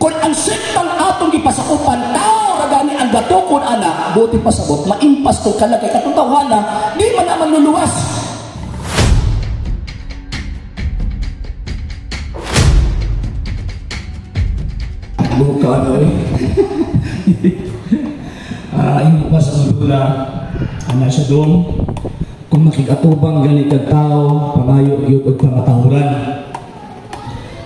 Kung ang sektang atong gipasakupan, tao ragani ang gatukod anak, buti pasabot, maimpas to kalagay katutawhana, di man naman luluwas. Buka ano eh. Imo pa sa madula, ana sa doon, kung makikatubang ganitag tao, pamayo yun o pangatahuran.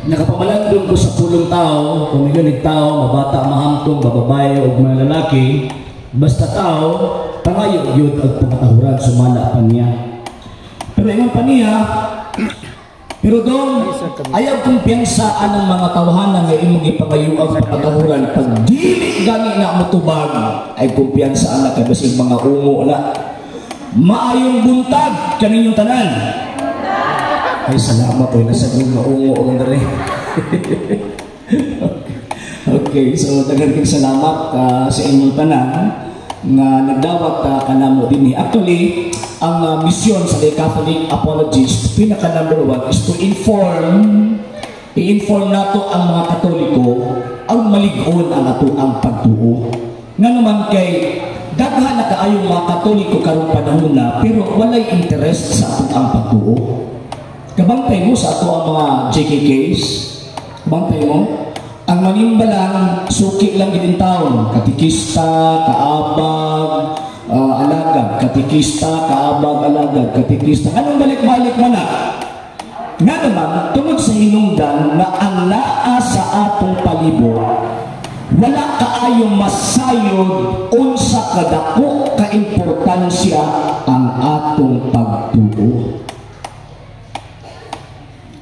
Nakapamalandong ko sa pulong tao, kung may ganig tao, mabata, mahamtong, bababae o mga lalaki, basta tao, pamayo yun o pangatahuran, sumala pa niya. Pero ingon pa niya, pero doon, ayaw kumpiyansaan ng mga tawahanan na imong ipangayuang pangatahuran. Pag dili gani na mutubag, ay kumpiyansaan na kabasig mga umo na. Maayong buntag kaninyong tanan. Ay salamat o, nasa mga umo o ganda. Okay, so daghang salamat sa inyong tanan nga nagdawat kanamo dinhi. Actually, ang misyon sa The Catholic Apologist, pinaka number 1 is to i-inform nato ang mga Katoliko ang malig-on ang ato ang pagtuo. Nga naman kay daghan na kaayong mga Katoliko karong panahon na pero walay interest sa ato ang pagtuo. Kabantay mo sa ato ang mga JKKs, kabantay mo, ang manimba lang, suki lang ginin taon, katikista, kaabag, alagad, katikista, kaabag, alagad, katikista. Anong balik-balik mo na? Nga naman, tungod sa hinungdan na ang naa sa atong palibot, wala kaayong masayod unsa kadako kaimportansya ang atong pagtuo.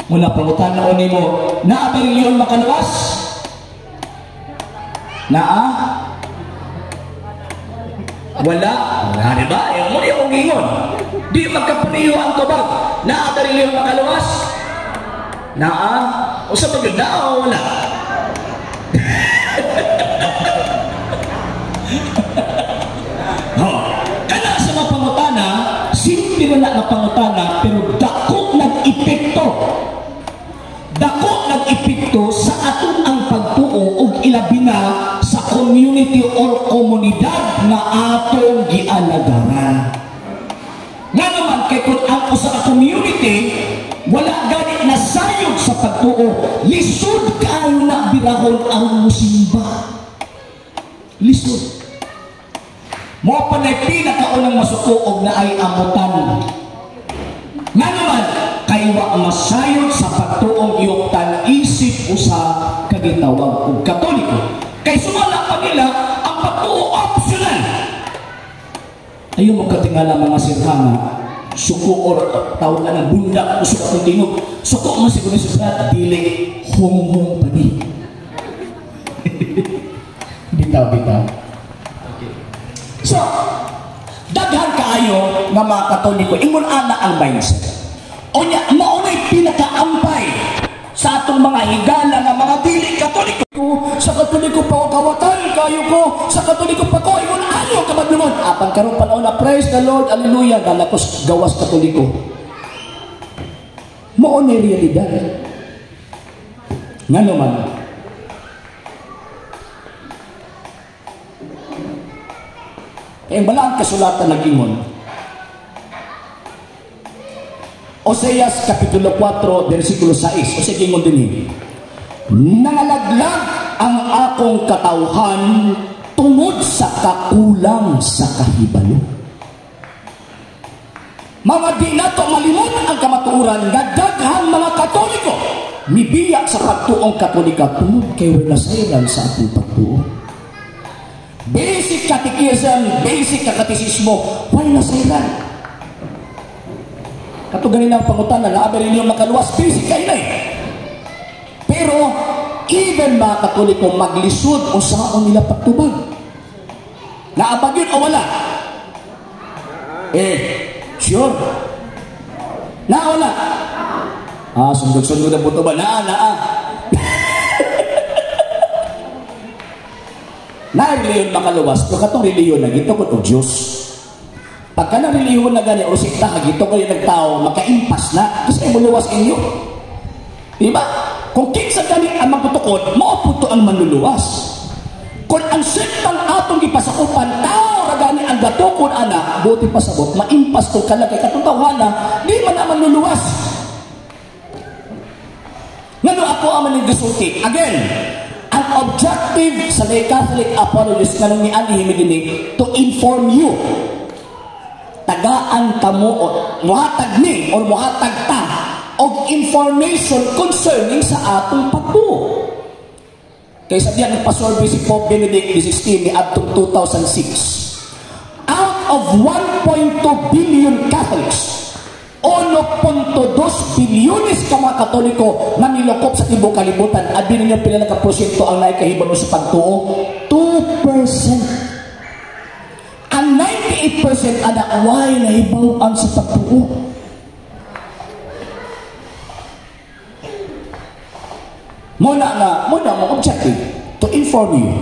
Muna pangutan na mo, naa ba rin yun makaluwas? Naa? Wala? Wala, diba? Muli akong gingon. Di magkapuniyo ang tubag. Naa ba rin yung makaluwas? Naa? O sa pagod na o wala? Kana sa mga pangutana, simple wala na pangutana, pero dako nag-epekto. Dako nag-epekto sa atong ang pagtuo ug ilabi na sa community or komunidad na atong gialagaran. Nga naman kay kung ako sa community wala gani nasayod sa pagtuo, lisod kayo na birahon ang musimba. Lisod. Mo pa na pinakaunang masukuog na ay amutan. Nga naman kay wa masayod sa pagtuong iyoktan isip usa kagitawag og Katoliko. Kay sumala pa nila ang pagtuo optional. Ayaw mo katingala mga sirhana, suko or tawag na ng bundak o suko at tingog. Suko mo siguro sa sulat, dili, hong-hong pa di. Bitaw-bitaw. Okay. So, daghan kaayo nga mga Katoliko, ingon ana ang mindset. O niya, maunay pinakaampay sa atong mga higala nga mga dili Katoliko. Sa Katoliko pa ko kawatan, kayo ko, sa Katoliko pa ko, ingon ano kabadlungon. Apan karon panahon na, praise the Lord, hallelujah, dalakos gawas Katoliko. Maunay realidad. Nga naman, kaya balang kasulatan nag-ingon. Oseas Kapitulo 4, versikulo 6. O sige, ingon din nangalaglag ang akong katawhan tungod sa kakulang sa kahibalo. Mga di nato malimot ang kamatuoran nga daghang mga Katoliko mibiya sa pagtuong Katolika tungod kay wala sayran sa atong pagtuo. Basic catechism, basic katekismo, wala sayran. Kato ganina ang pangutana na aber niyo makaluwas, basic kayo na eh. Pero even mga Katoliko maglisod o saan nila pagtubag. Naabag yun o wala? Sure. Na wala? Sundog-sundog na buto ba? Na reliyon makaluwas, kung katong reliyon na gito ko to Diyos. Pagka na reliyon na gani, o sikta, gito ko yung nagtao, makaimpas na, kasi muluwas inyo. Diba? kung kinsa gani ang magtutukod, mao puto ang manluluwas. Kung ang sektang atong gipasakupan, tao ra gani ang gatukod ana, buti pasabot, maimpas to kalagay katutawhana, di man naman luluwas. Ngano ako ang manigasulti? Again, ang objective sa lay Catholic apologist nga ni Ani Himigini to inform you. Tagaan kamo o muhatag ni or muhatag ta og information concerning sa atong pagtuo. Kaya sabi niya, nagpasorbe si Pope Benedict XVI ni atong 2006. Out of 1.2 billion Catholics, 1.2 bilyones ka mga Katoliko na nilokop sa tibok kalibutan, abi ninyo pila na ka-porsyento ang naikahibalo sa pagtuo? 2%. Ang 98% anak why nahibaw-an sa pagtuo. Muna mo objective to inform you.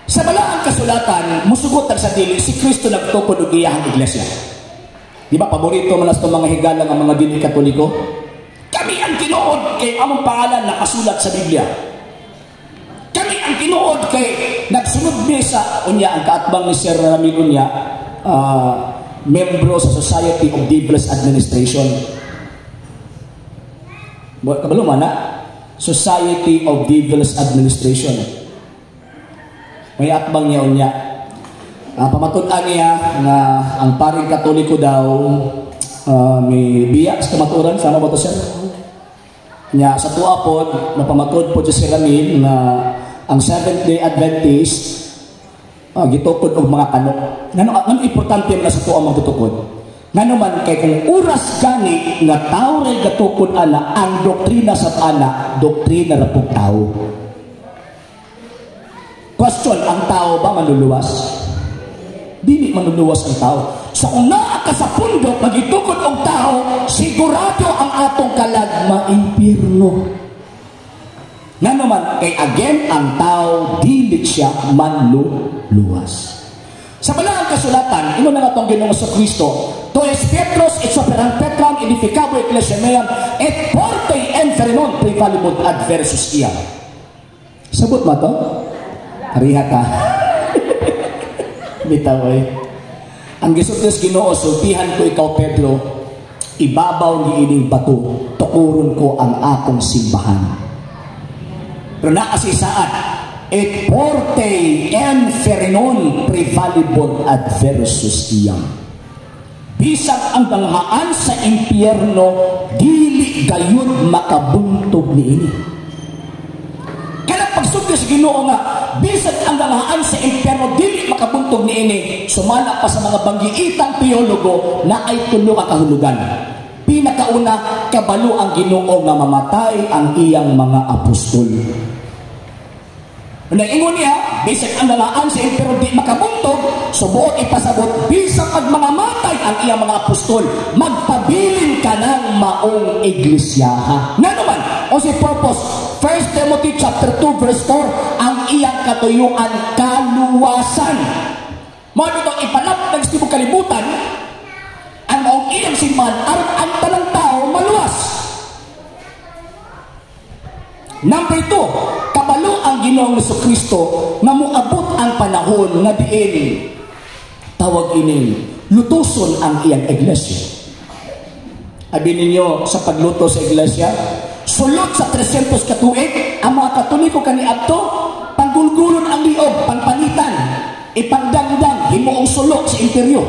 Sa balaang kasulatan, musugot sa dili si Kristo nagtukod og iyang iglesia. Di ba paborito man sa mga higala ng mga dili Katoliko? Kami ang tinuod kay among pangalan nakasulat sa Biblia. Kami ang tinuod kay nagsunod mesa unya ang kaatbang ni Sir Ramil unya, membro sa Society of Devils Administration. Kabalo man na? Society of Devils Administration. May atbang niya unya. Pamatud-an niya na ang paring Katoliko daw may biya sa kamaturan. Sama ba ito siya? Nya, sa tuwa po, napamatud po si Ramil na ang Seventh-day Adventist gitukod og mga kanok. Ngano importante na sa tuwa magtutukod? Ngano man kay kung oras gani nga tao ray gatukod ana ang doktrina sa ana, doktrina ra pug tao. Question, ang tao ba manluluwas? Dili manluluwas ang tao. So kung naa ka sa pundok magitukod og tao, sigurado ang atong kalag maimpirno. Ngano man kay again ang tao dili siya manluluwas. Sa balaang kasulatan, ino na nga itong Ginoong Kristo, to es Petros et soperan Petram edificabo ecclesia meam et porte enfermon prevalibut adversus iam. Sabot ba to? Kariha ka. Bitaway. Ang gisultis Ginoo, sultihan ko ikaw Pedro, ibabaw ni ining bato, tukuron ko ang akong simbahan. Pero naasisaad, et porte enfermon prevalibut adversus iam. Bisag ang danghaan sa impyerno, dili gayud makabuntog niini. Kaya pagsugdi sa Ginoo nga, bisag ang danghaan sa impyerno, dili makabuntog niini, sumala pa sa mga banggiitang teologo na ay tulo ka kahulugan. Pinakauna, kabalo ang Ginoo nga mamatay ang iyang mga apostol. Naingon niya, bisag ang lalaan sa impyerno di makabuntog, subuot ipasabot, bisag pag mga matay ang iyang mga apostol, magpabilin ka ng maong iglesia. Nga naman, o si purpose, 1 Timothy chapter 2 verse 4, ang iyang katuyuan kaluwasan. Mga dito, ipalapag sa tibok kalibutan, ang maong iyang simbahan, ang talang tao maluwas. Number 2, kabalo ang Ginoong Kristo na muabot ang panahon na diin tawag ini lutuson ang iyang iglesia. Abi ninyo sa pagluto sa iglesia, sulod sa 300 katuig, ang mga Katoliko kaniadto panggulgulon ang liog, pangpanitan, ipagdangdang himuong sulok sa interior.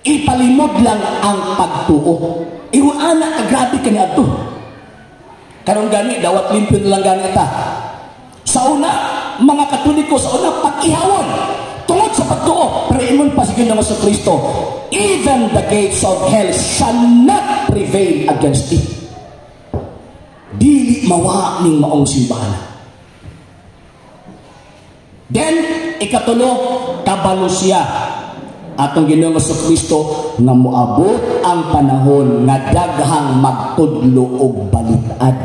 Ipalimod lang ang pagtuo. Iwana ka grabe kaniadto. Karong gani, dawat limpyo na lang gani ta. Sa una, mga Katoliko, sa una, pag-ihawon. Tungod sa pagtuo, pre-imun pa sa Ginoong Kristo, even the gates of hell shall not prevail against it. Dili mawa ning maong simbahan. Then, ikatulo, kabalo siya. Atong Ginoong Kristo nga moabot ang panahon nga daghang magtudlo og balitad.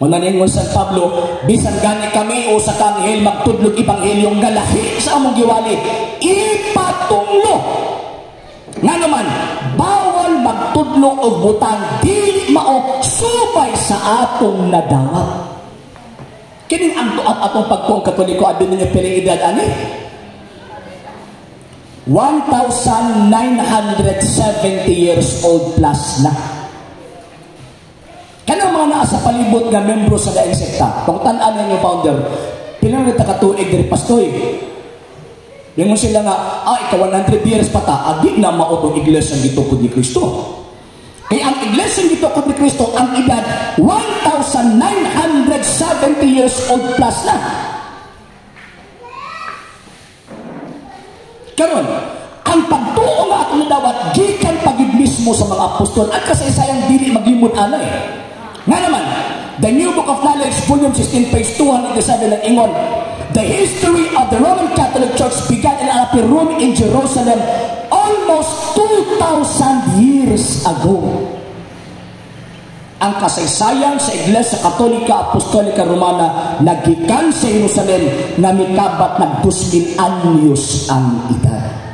Muna ningon San Pablo, bisan gani kami o sa kanghel magtudlog ibanghelyong galahi sa among giwali, ipatunglo. Nga naman, bawal magtudlo tudlo og butang dili mao subay sa atong nadawat. Kining ang atong pagtuong Katoliko adun ninyo pila edad ani? 1,970 years old plus na. Kanang mga naa sa palibot nga membro sa daing sekta, kung tan-an ninyo founder, pila na takatuig diri pastoy. Yung sila nga, ikaw 100 years pa ta, adi na maotong iglesia ng gitukod ni Kristo. Kaya ang iglesia ng gitukod ni Kristo, ang edad 1,970 years old plus na. Karon, ang pagtuo nga atong dawat, gikan pagid mismo sa mga apostol, at kasaysayang dili maglimod anay. Nga naman, The New Book of Knowledge, Volume 16, page 207 ng ingon, the history of the Roman Catholic Church began in Upper Rome in Jerusalem almost 2,000 years ago. Ang kasaysayan sa Iglesia Katolika Apostolika Romana nagikan sa Jerusalem na mikabat ng 2,000 anyos ang edad.